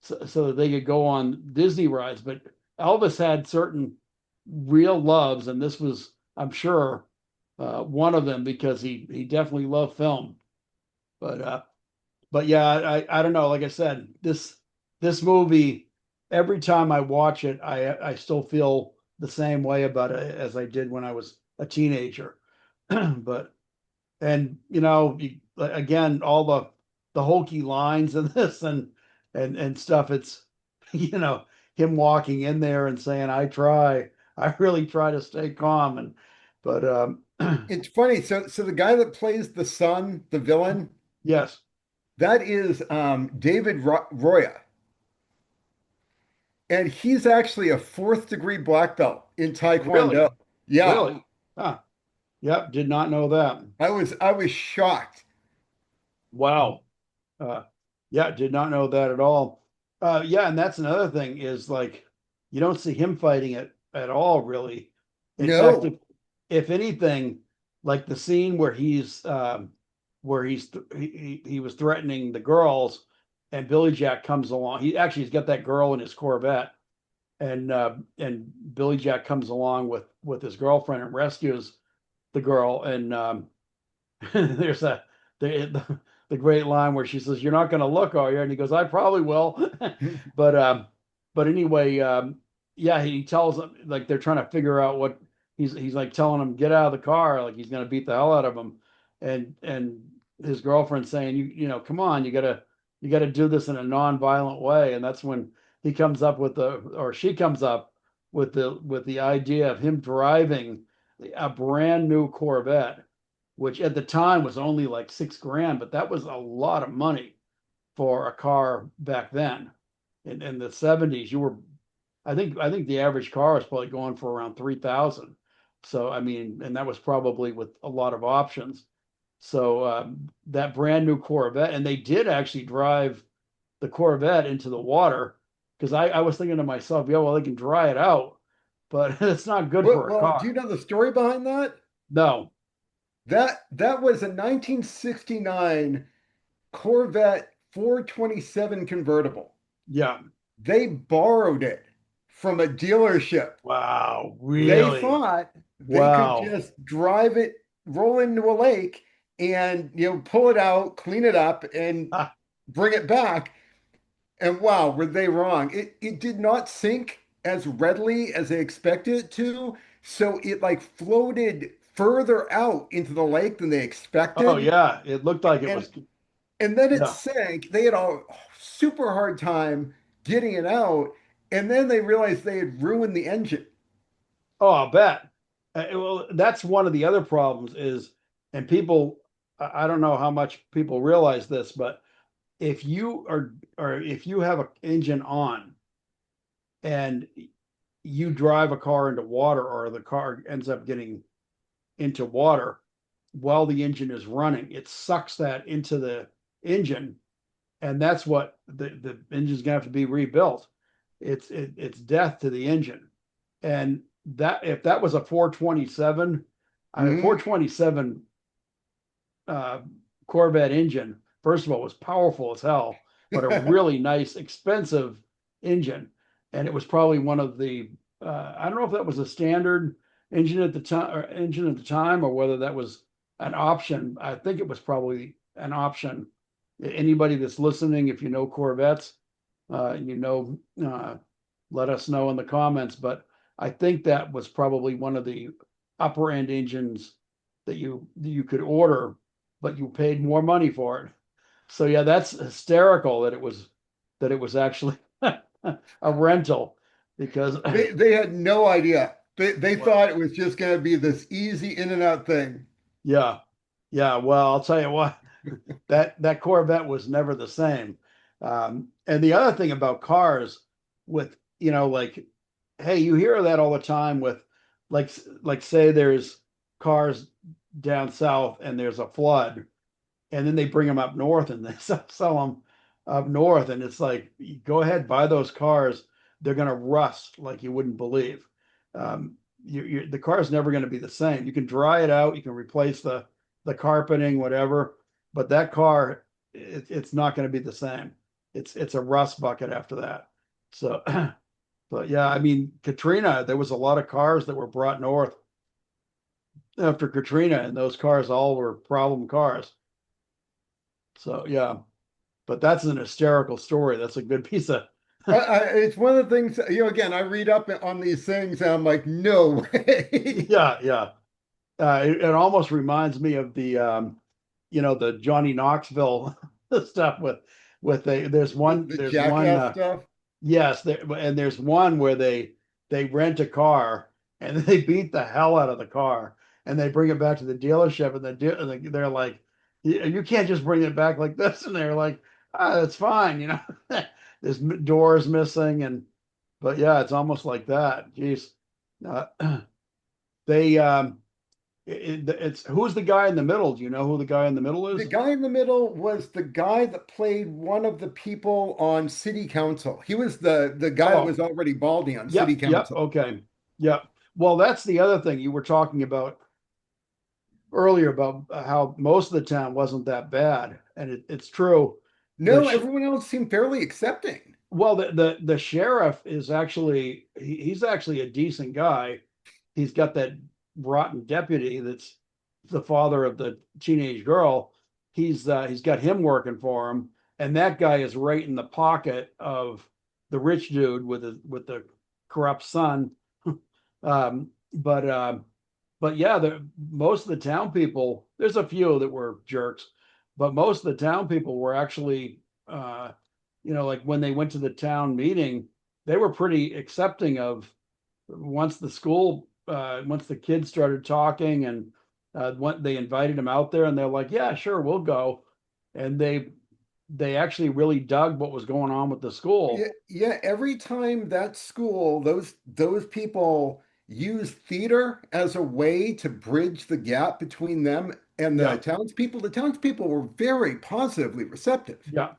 S1: so that they could go on Disney rides. But Elvis had certain real loves, and this was, I'm sure, one of them because he definitely loved film. But yeah, I don't know. Like I said, this movie, every time I watch it, I still feel the same way about it as I did when I was a teenager. But and again, all the hokey lines in this and stuff. It's him walking in there and saying, I really try to stay calm." And but
S2: It's funny. So the guy that plays the son, the villain,
S1: yes,
S2: that is David Roya, and he's actually a fourth degree black belt in
S1: really,
S2: Taekwondo. Yeah,
S1: really, huh. Yep, did not know that.
S2: I was shocked.
S1: Wow. Yeah, did not know that at all. Yeah, and that's another thing is like you don't see him fighting it at all, really. In fact,
S2: No.
S1: if anything, like the scene where he was threatening the girls, and Billy Jack comes along. He's got that girl in his Corvette, and Billy Jack comes along with his girlfriend and rescues the girl, and there's the great line where she says, "You're not going to look, are you?" And he goes, "I probably will." but but anyway, yeah, he tells them like they're trying to figure out what he's like telling him get out of the car, like he's going to beat the hell out of him, and his girlfriend saying, come on, you gotta do this in a non-violent way, and that's when he comes up with or she comes up with the idea of him driving a brand new Corvette, which at the time was only like 6 grand, but that was a lot of money for a car back then. In the 70s, I think the average car was probably going for around 3,000. So I mean, and that was probably with a lot of options. So that brand new Corvette, and they did actually drive the Corvette into the water because I was thinking to myself, yeah, well, they can dry it out, but it's not good
S2: Well,
S1: for a
S2: well, do
S1: car.
S2: you know the story behind that?
S1: No,
S2: That was a 1969 Corvette 427 convertible.
S1: yeah,
S2: They borrowed it from a dealership.
S1: wow,
S2: They
S1: really?
S2: thought they could
S1: Wow.
S2: just drive it, roll into a lake, and pull it out, clean it up, and
S1: Ah,
S2: bring it back. And wow, were they wrong? It did not sink as readily as they expected it to. So it like floated further out into the lake than they
S1: oh
S2: expected.
S1: yeah, it looked like it
S2: And
S1: was.
S2: and then it
S1: Yeah.
S2: sank. They had a super hard time getting it out. And then they realized they had ruined the engine.
S1: Oh, I'll bet. Well, that's one of the other problems is, and people, I don't know how much people realize this, but if you are, or if you have an engine on and you drive a car into water, or the car ends up getting into water while the engine is running, it sucks that into the engine, and that's what the engine's gonna have to be rebuilt. It's death to the engine, and that if that was a 427, I mean
S2: Mhm.
S1: 427 uh, Corvette engine, first of all, was powerful as hell, but a really nice, expensive engine, and it was probably one of the I don't know if that was a standard engine at the time, or whether that was an option. I think it was probably an option. Anybody that's listening, if you know Corvettes, uh, you know, uh, let us know in the comments. But I think that was probably one of the upper end engines that you could order, but you paid more money for it. So yeah, that's hysterical that it was actually a rental because
S2: They had no idea. They
S1: well,
S2: thought it was just going to be this easy in and out thing.
S1: yeah, yeah. Well, I'll tell you what, that Corvette was never the same. And the other thing about cars, with like, hey, you hear that all the time with like say there's cars down south and there's a flood, and then they bring them up north and they sell them up north, and it's like, go ahead, buy those cars, they're going to rust like you wouldn't believe. The car is never going to be the same. You can dry it out, you can replace the carpeting, whatever, but that car, it's not going to be the same. It's a rust bucket after that. So, but yeah, I mean, Katrina, there was a lot of cars that were brought north after Katrina, and those cars all were problem cars. So yeah, but that's an hysterical story. That's a good piece of
S2: It's one of the things, again, I read up on these things and I'm like, no way.
S1: yeah, yeah. It almost reminds me of the Johnny Knoxville stuff
S2: The jackass stuff.
S1: yes, and there's one where they rent a car and they beat the hell out of the car and they bring it back to the dealership and they're like, you can't just bring it back like this, and they're like, it's fine, there's doors missing, but yeah, it's almost like that. Jeez, uh, they it's who's the guy in the middle? Do you know who the guy in the middle
S2: The
S1: is?
S2: guy in the middle was the guy that played one of the people on city council. He was the guy that
S1: Oh,
S2: was already baldy on city
S1: yep, yep,
S2: council.
S1: okay, yep. Well, that's the other thing you were talking about earlier about how most of the town wasn't that bad, and it's true. The
S2: No,
S1: sh
S2: everyone else seemed fairly accepting.
S1: well, the sheriff is actually he's actually a decent guy. He's got that rotten deputy that's the father of the teenage girl. He's got him working for him, and that guy is right in the pocket of the rich dude with the corrupt son. But yeah, most of the town people, there's a few that were jerks, but most of the town people were actually, like when they went to the town meeting, they were pretty accepting of once the kids started talking and what they invited them out there and they're like, yeah, sure, we'll go. And they actually really dug what was going on with the
S2: Yeah,
S1: school.
S2: yeah, every time that school, those people use theater as a way to bridge the gap between them and
S1: Yeah,
S2: the townspeople were very positively receptive.
S1: yeah.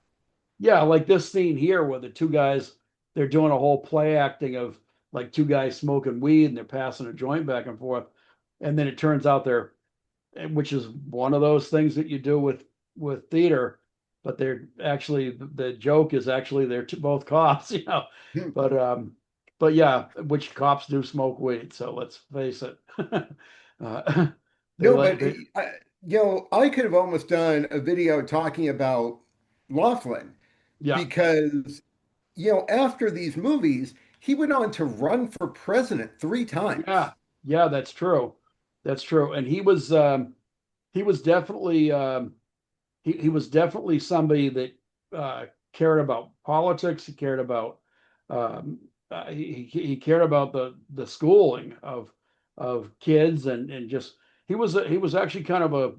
S1: Yeah, like this scene here where the two guys, they're doing a whole play acting of like two guys smoking weed and they're passing a joint back and forth. And then it turns out which is one of those things that you do with theater, but they're actually, the joke is actually they're both cops, But but yeah, which cops do smoke weed, so let's face it. Uh, they
S2: No,
S1: like
S2: but
S1: they
S2: I could have almost done a video talking about Laughlin
S1: yeah,
S2: because, after these movies, he went on to run for president three times.
S1: yeah, yeah, that's true. That's true. And he was definitely he was definitely somebody that cared about politics. He cared about he cared about the schooling of kids and just he was actually kind of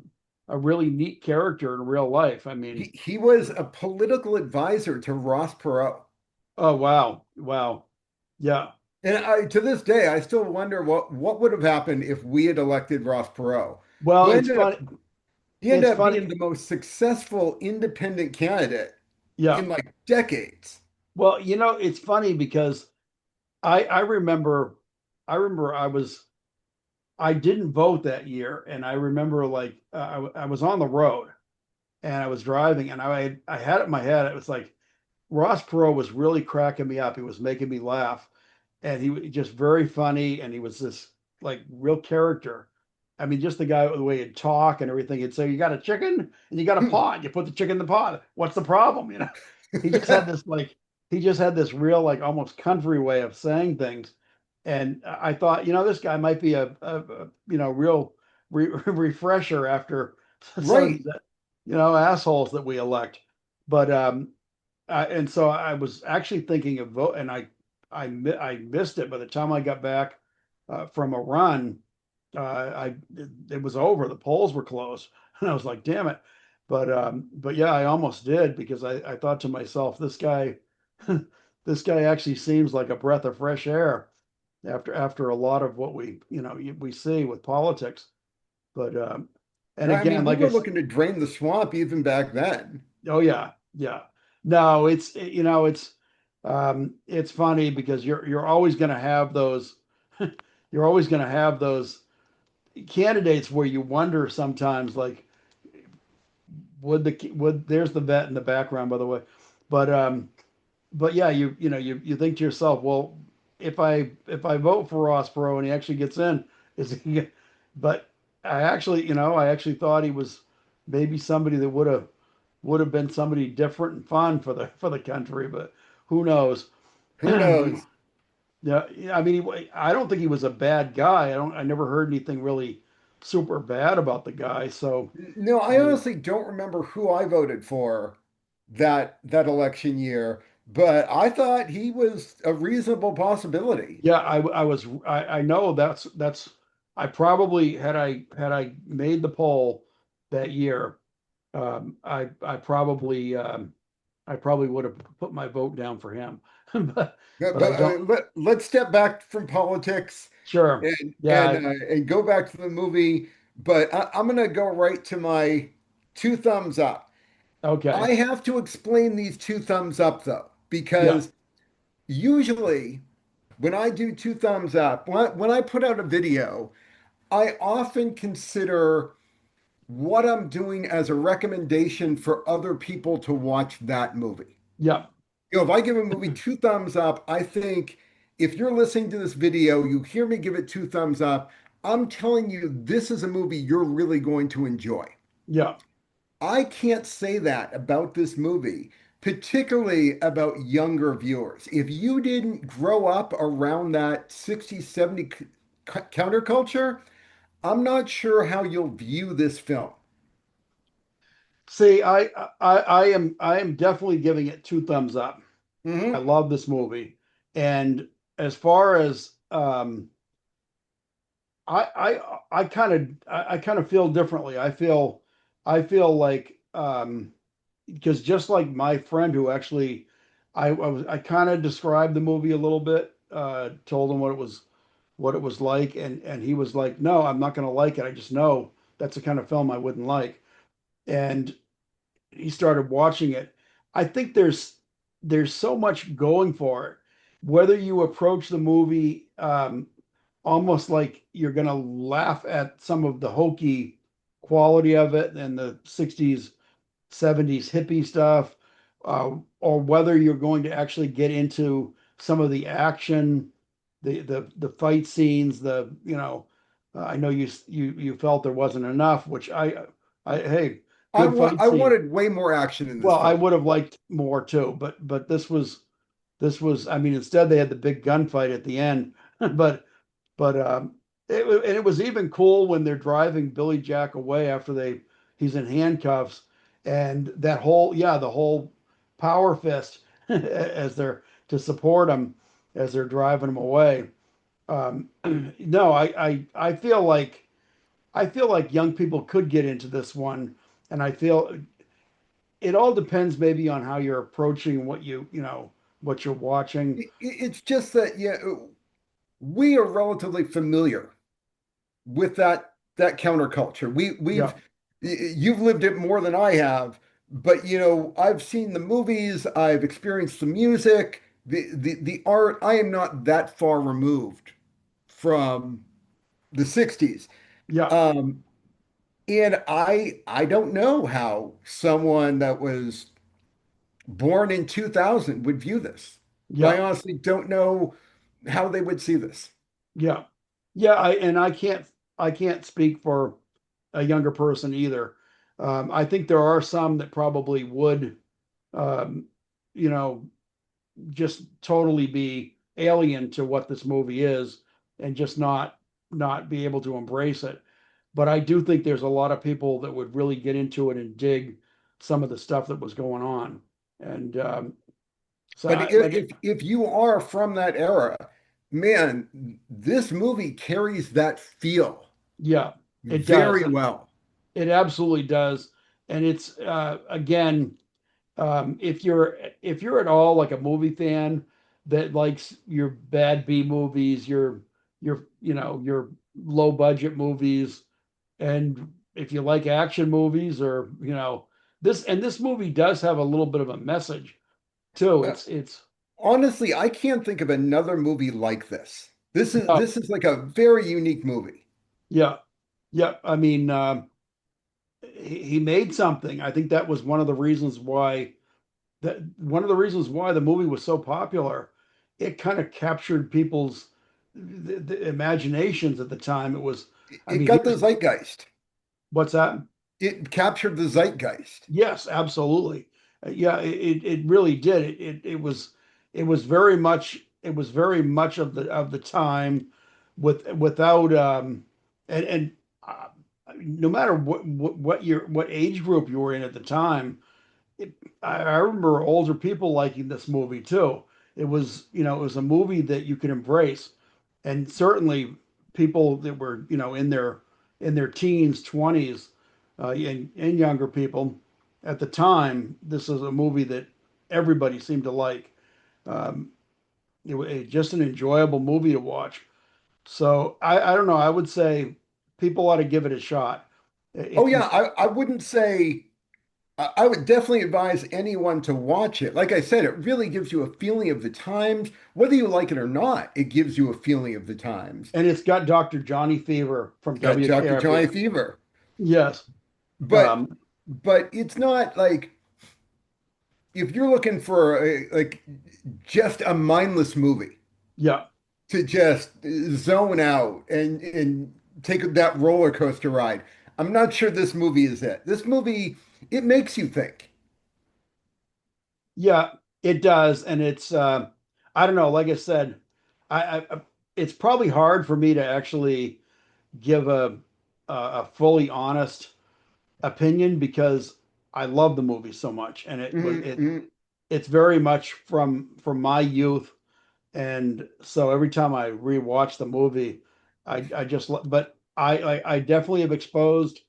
S1: a really neat character in real life. I mean,
S2: He was a political advisor to Ross Perot.
S1: oh wow, wow, yeah.
S2: And to this day, I still wonder what would have happened if we had elected Ross Perot,
S1: Well,
S2: who
S1: it's
S2: ended up
S1: funny.
S2: he ended
S1: It's
S2: up being
S1: funny.
S2: the most successful independent candidate
S1: Yeah.
S2: in like decades.
S1: Well, it's funny because I remember I didn't vote that year, and I remember like I was on the road and I was driving, and I had it in my head. It was like Ross Perot was really cracking me up. He was making me laugh, and he was just very funny, and he was this like real character. I mean, just the guy, the way he'd talk and everything. He'd say, "You got a chicken and you got a pot. You put the chicken in the pot. What's the problem?" He just had this like he just had this real like almost country way of saying things, and I thought, this guy might be a real refresher after some of
S2: Right.
S1: these assholes that we elect. But and so I was actually thinking of vote, and I missed it by the time I got back from a run. It was over. The polls were closed, and I was like, "Damn it!" But yeah, I almost did because I thought to myself, this guy, this guy actually seems like a breath of fresh air after a lot of what we see with politics. But and
S2: I mean,
S1: again,
S2: we
S1: like
S2: were looking to drain the swamp even back then.
S1: oh yeah, yeah. No, it's It's funny because you're always going to have those you're always going to have those candidates where you wonder sometimes, like, would there's the vet in the background, by the way, but yeah, you think to yourself, well, if I vote for Ross Perot and he actually gets in, is he? But I actually thought he was maybe somebody that would have been somebody different and fun for the country, but who knows?
S2: Who knows?
S1: Yeah, I mean, I don't think he was a bad guy. I never heard anything really super bad about the guy. So,
S2: No,
S1: I
S2: I
S1: mean,
S2: honestly don't remember who I voted for that election year, but I thought he was a reasonable possibility.
S1: yeah, I know that's I probably had I made the poll that year, I probably would have put my vote down for him, but
S2: But
S1: I don't.
S2: let's step back from politics
S1: Sure, yeah,
S2: and go back to the movie. But I'm gonna go right to my two thumbs up.
S1: okay,
S2: I have to explain these two thumbs up though,
S1: yeah,
S2: because usually when I do two thumbs up, when I put out a video, I often consider what I'm doing as a recommendation for other people to watch that movie.
S1: yeah,
S2: If I give a movie two thumbs up, I think if you're listening to this video, you hear me give it two thumbs up, I'm telling you this is a movie you're really going to enjoy.
S1: yeah,
S2: I can't say that about this movie, particularly about younger viewers. If you didn't grow up around that 60s, 70 counterculture, I'm not sure how you'll view this film.
S1: See, I am definitely giving it two thumbs up. I
S2: Hmm.
S1: love this movie, and as far as I kind of feel differently. I feel like because just like my friend who actually I kind of described the movie a little bit, told him what it was like, and he was like, no, I'm not going to like it. I just know that's the kind of film I wouldn't like. And he started watching it. I think there's so much going for it. Whether you approach the movie almost like you're gonna laugh at some of the hokey quality of it and the 60s, 70s hippie stuff, or whether you're going to actually get into some of the action, the fight scenes, I know you felt there wasn't enough, which hey, good fight
S2: I
S1: scene.
S2: wanted way more action in this
S1: Well, I
S2: film.
S1: would have liked more too, but this was, I mean, instead they had the big gunfight at the end, but but and it was even cool when they're driving Billy Jack away after he's in handcuffs, and that whole, yeah, the whole power fist as they're to support him as they're driving him away. No, I feel like young people could get into this one, and I feel it all depends maybe on how you're approaching what you're watching.
S2: It's just that yeah, we are relatively familiar with that counterculture.
S1: Yeah,
S2: You've lived it more than I have, but I've seen the movies, I've experienced the music, the art. I am not that far removed from the 60s.
S1: yeah,
S2: Um, and I don't know how someone that was born in 2000 would view this. I
S1: yeah.
S2: honestly don't know how they would see this.
S1: Yeah. Yeah, I can't speak for a younger person either. I think there are some that probably would um, you know, just totally be alien to what this movie is and just not be able to embrace it. But I do think there's a lot of people that would really get into it and dig some of the stuff that was going on. And so
S2: But
S1: I like it.
S2: if you are from that era, man, this movie carries that feel
S1: Yeah, it does.
S2: very well.
S1: It absolutely does. And it's again, if you're at all like a movie fan that likes your bad B movies, your low budget movies, and if you like action movies, or this movie does have a little bit of a message too.
S2: Uh,
S1: It's
S2: Honestly, I can't think of another movie like this.
S1: Oh,
S2: This is like a very unique movie.
S1: yeah, yeah. I mean, he made something. I think that was one of the reasons why the movie was so popular. It kind of captured people's the imaginations at the time. It was, I
S2: It
S1: mean,
S2: got the
S1: here's
S2: zeitgeist.
S1: what's that?
S2: It captured the zeitgeist.
S1: Yes, absolutely. Yeah, it really did. It was very much of the time without and no matter what age group you were in at the time, I remember older people liking this movie too. It was, it was a movie that you could embrace, and certainly people that were, in their teens, 20s, and younger people at the time, this is a movie that everybody seemed to like. Um, just an enjoyable movie to watch. So I don't know. I would say people ought to give it a shot.
S2: Oh
S1: If you,
S2: yeah, I wouldn't say I would definitely advise anyone to watch it. Like I said, it really gives you a feeling of the times. Whether you like it or not, it gives you a feeling of the times.
S1: and it's got Dr. Johnny Fever from
S2: It's got Dr. Johnny
S1: WKRP.
S2: Fever.
S1: Yes.
S2: But
S1: Um,
S2: it's not like if you're looking for like just a mindless movie
S1: yeah.
S2: to just zone out and take that roller coaster ride. I'm not sure this movie is it. This movie, it makes you think.
S1: Yeah, it does. And it's, I don't know, like I said, it's probably hard for me to actually give a fully honest opinion because I love the movie so much. And
S2: Mhm.
S1: it's very much from my youth. And so every time I rewatch the movie, I just, but I definitely have exposed,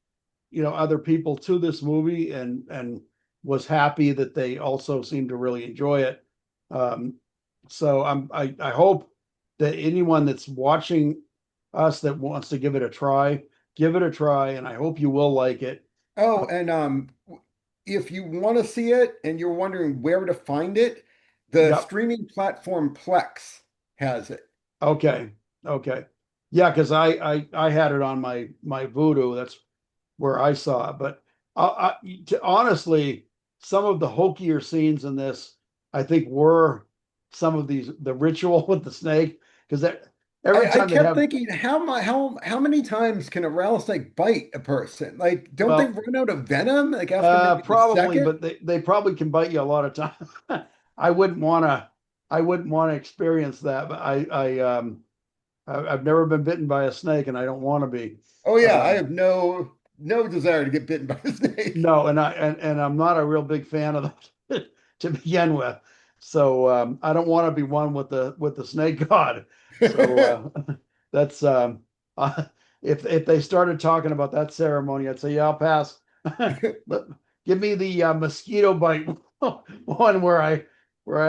S1: other people to this movie and was happy that they also seemed to really enjoy it. Um, so I hope that anyone that's watching us that wants to give it a try, and I hope you will like it.
S2: Oh, and if you want to see it and you're wondering where to find it, the
S1: Yep.
S2: streaming platform Plex has it.
S1: Okay. Okay. Yeah, because I had it on my Voodoo. That's where I saw it. But honestly, some of the hokier scenes in this, I think, were some of the ritual with the snake, because that every
S2: I
S1: time they
S2: kept
S1: have,
S2: thinking, how many times can a rattlesnake bite a person? Like, don't they
S1: well,
S2: run out of venom like after maybe the
S1: probably,
S2: second?
S1: but they probably can bite you a lot of times. I wouldn't want to I wouldn't want to experience that, but I've never been bitten by a snake, and I don't want to be.
S2: Oh yeah, I
S1: Um,
S2: have no desire to get bitten by a snake.
S1: No, and I'm not a real big fan of them to begin with. So I don't want to be one with the snake god. So that's if they started talking about that ceremony, I'd say, yeah, I'll pass. But give me the mosquito bite one where I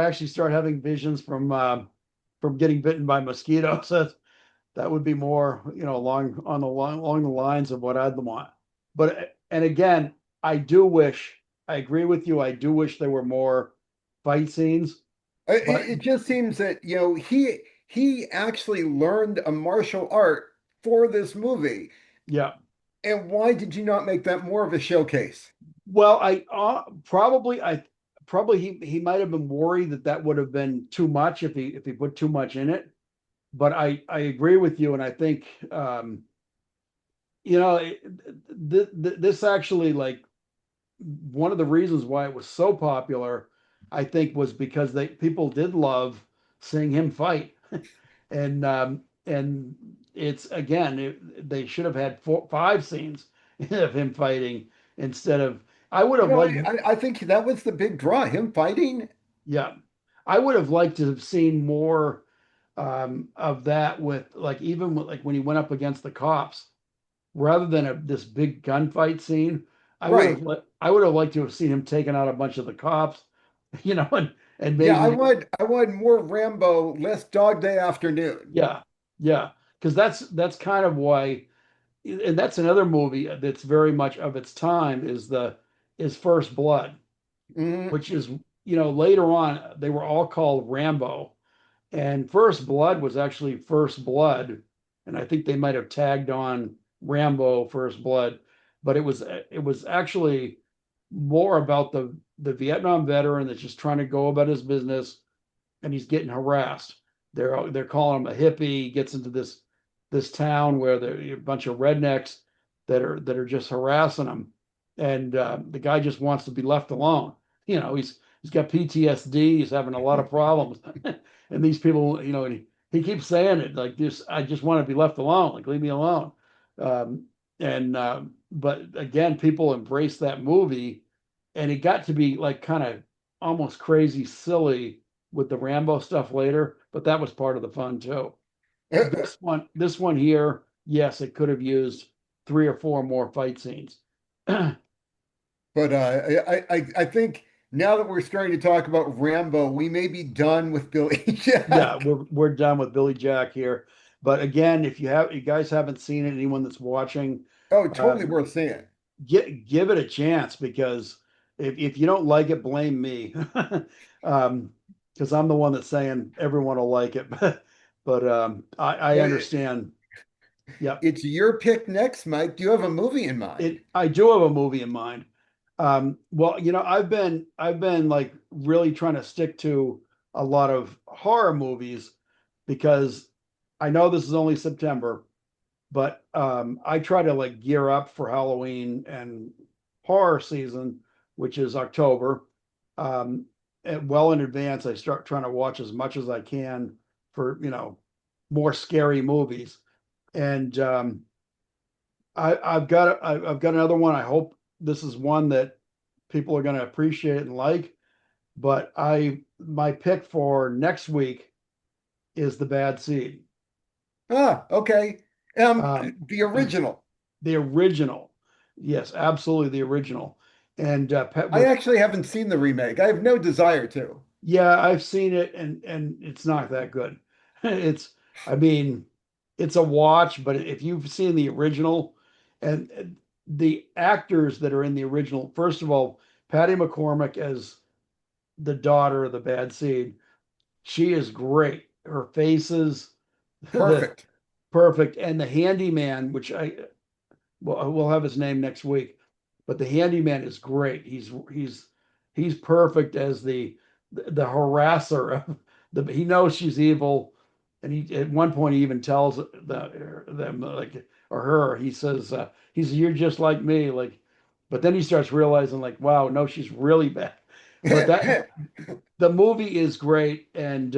S1: actually start having visions from getting bitten by mosquitoes. That would be more, along the lines of what I'd want. But and again, I agree with you. I do wish there were more fight scenes. But
S2: It just seems that, he actually learned a martial art for this movie.
S1: yeah,
S2: And why did you not make that more of a showcase?
S1: well, I probably he might have been worried that that would have been too much if he put too much in it. But I agree with you, and I think you know it, this actually, like, one of the reasons why it was so popular, I think, was because people did love seeing him fight, and it's again, they should have had five scenes of him fighting instead of. I would have liked,
S2: I think that was the big draw, him fighting.
S1: yeah, I would have liked to have seen more of that with, like, even with, like, when he went up against the cops rather than this big gunfight scene.
S2: Right.
S1: I would have liked to have seen him taking out a bunch of the cops, and
S2: Yeah,
S1: maybe,
S2: I want more Rambo, less Dog Day Afternoon.
S1: yeah, yeah, because that's kind of why, and that's another movie that's very much of its time, is First Blood,
S2: Mhm.
S1: which is later on they were all called Rambo, and First Blood was actually First Blood, and I think they might have tagged on Rambo First Blood, but it was actually more about the Vietnam veteran that's just trying to go about his business, and he's getting harassed. They're calling him a hippie. He gets into this town where there are a bunch of rednecks that are just harassing him, and the guy just wants to be left alone. He's got PTSD. He's having a lot of problems, and these people, and he keeps saying it like this. I just want to be left alone. Like leave me alone. Um, and but again, people embrace that movie, and it got to be like kind of almost crazy silly with the Rambo stuff later, but that was part of the fun too. This one here, yes, it could have used three or four more fight scenes. Yeah,
S2: But I think now that we're starting to talk about Rambo, we may be done with Billy Jack.
S1: we're done with Billy Jack here. But again, if you guys haven't seen it, anyone that's watching,
S2: Oh,
S1: uh,
S2: totally worth seeing.
S1: give it a chance because if you don't like it, blame me. Because I'm the one that's saying everyone will like it. But I
S2: Well,
S1: understand. Yeah,
S2: it's your pick next, Mike. Do you have a movie in mind?
S1: I do have a movie in mind. Well, I've been like really trying to stick to a lot of horror movies because I know this is only September, but I try to like gear up for Halloween and horror season, which is October. And well in advance, I start trying to watch as much as I can for more scary movies. And I've got another one. I hope this is one that people are going to appreciate and like. But my pick for next week is The Bad Seed.
S2: Ah, okay.
S1: Um,
S2: The original.
S1: the original, yes, absolutely the original. And
S2: I actually haven't seen the remake. I have no desire to.
S1: yeah, I've seen it, and it's not that good. It's, I mean, it's a watch, but if you've seen the original, and the actors that are in the original, first of all, Patty McCormick as the daughter of the bad seed, she is great. Her faces, the
S2: Perfect.
S1: perfect, and the handyman, which we'll have his name next week, but the handyman is great. He's perfect as the harasser of he knows she's evil, and he at one point he even tells them like or her he says you're just like me like, but then he starts realizing like wow no she's really bad, but that the movie is great, and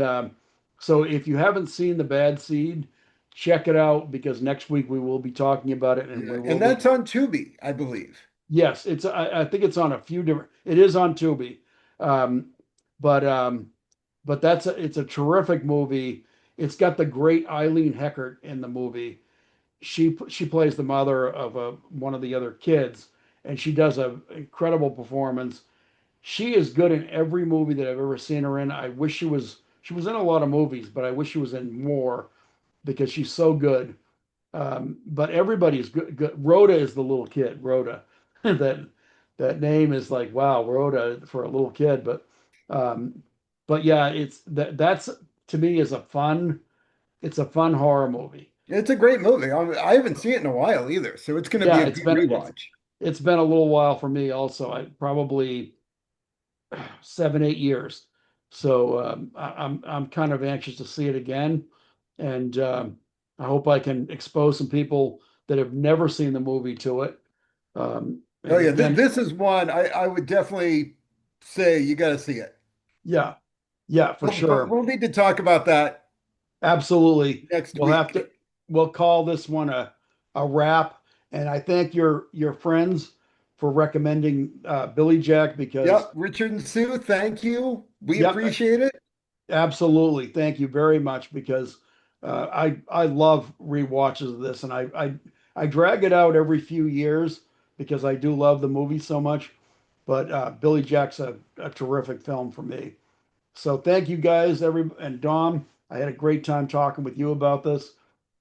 S1: so if you haven't seen The Bad Seed, check it out because next week we will be talking about it, and
S2: Yeah,
S1: we will
S2: and
S1: be
S2: that's on Tubi, I believe.
S1: yes, I think it's on a few different. It is on Tubi, um, but it's a terrific movie. It's got the great Eileen Heckert in the movie. She plays the mother of one of the other kids, and she does an incredible performance. She is good in every movie that I've ever seen her in. I wish she was in a lot of movies, but I wish she was in more because she's so good. But everybody's good. Rhoda is the little kid. Rhoda, that that name is like wow, Rhoda for a little kid. Um, but yeah, that's to me is it's a fun horror movie.
S2: It's a great movie. I haven't seen it in a while either, so it's going to be
S1: Yeah,
S2: a good rewatch.
S1: it's been a little while for me also. I probably 7 8 years. So I'm kind of anxious to see it again, and I hope I can expose some people that have never seen the movie to it.
S2: Oh
S1: And
S2: yeah,
S1: again,
S2: this is one I would definitely say you got to see it.
S1: yeah, yeah, for
S2: But
S1: sure,
S2: we'll need to talk about that
S1: absolutely.
S2: next
S1: We'll have
S2: week.
S1: to we'll call this one a wrap. And I thank your friends for recommending Billy Jack because
S2: Yep, Richard and Sue, thank you. We
S1: yep,
S2: appreciate it.
S1: absolutely. Thank you very much because I love rewatches of this, and I drag it out every few years because I do love the movie so much. But Billy Jack's a terrific film for me. So thank you guys, and Dom. I had a great time talking with you about this.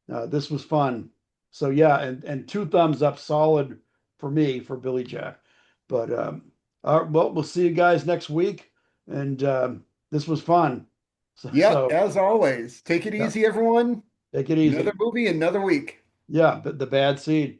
S1: This was fun. So yeah, and two thumbs up, solid for me for Billy Jack. But well, we'll see you guys next week. And this was fun. So,
S2: Yep,
S1: so
S2: as always. Take it
S1: yeah,
S2: easy, everyone.
S1: take it
S2: Another
S1: easy.
S2: movie, another week.
S1: Yeah, but the bad seed.